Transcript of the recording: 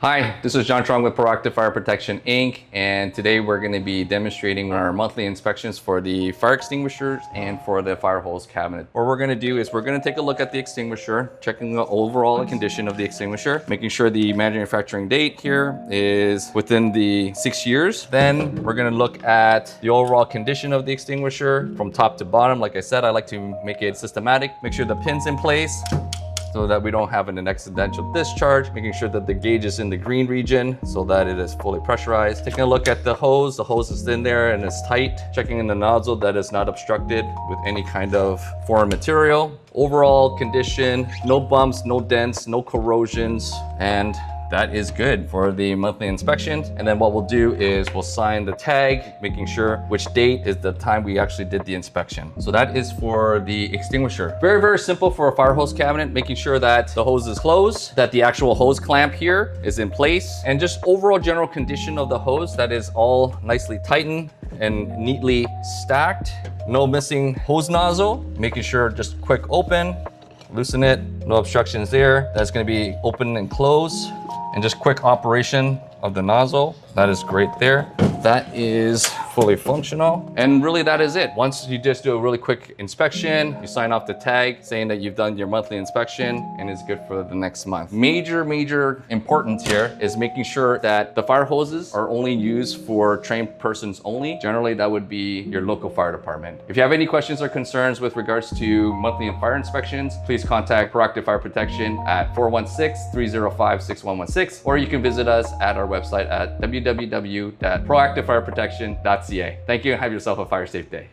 Hi, this is John Trong with Proactive Fire Protection Inc. And today we're going to be demonstrating our monthly inspections for the fire extinguishers and for the fire hose cabinet. What we're going to do is we're going to take a look at the extinguisher, checking the overall condition of the extinguisher, making sure the manufacturing date here is within the 6 years. Then we're going to look at the overall condition of the extinguisher from top to bottom. Like I said, I like to make it systematic, make sure the pin's in place, so that we don't have an accidental discharge, making sure that the gauge is in the green region so that it is fully pressurized. Taking a look at the hose is in there and it's tight. Checking in the nozzle that it's not obstructed with any kind of foreign material. Overall condition, no bumps, no dents, no corrosions, and that is good for the monthly inspection. And then what we'll do is we'll sign the tag, making sure which date is the time we actually did the inspection. So that is for the extinguisher. Very, very simple for a fire hose cabinet, making sure that the hose is closed, that the actual hose clamp here is in place, and just overall general condition of the hose that is all nicely tightened and neatly stacked. No missing hose nozzle, making sure just quick open, loosen it, no obstructions there. That's gonna be open and close, and just quick operation of the nozzle. That is great there. That is fully functional. And really that is it. Once you just do a really quick inspection, you sign off the tag saying that you've done your monthly inspection and it's good for the next month. Major importance here is making sure that the fire hoses are only used for trained persons only. Generally, that would be your local fire department. If you have any questions or concerns with regards to monthly fire inspections, please contact Proactive Fire Protection at 416-305-6116, or you can visit us at our website at www.proactivefireprotection.ca. Thank you and have yourself a fire safe day.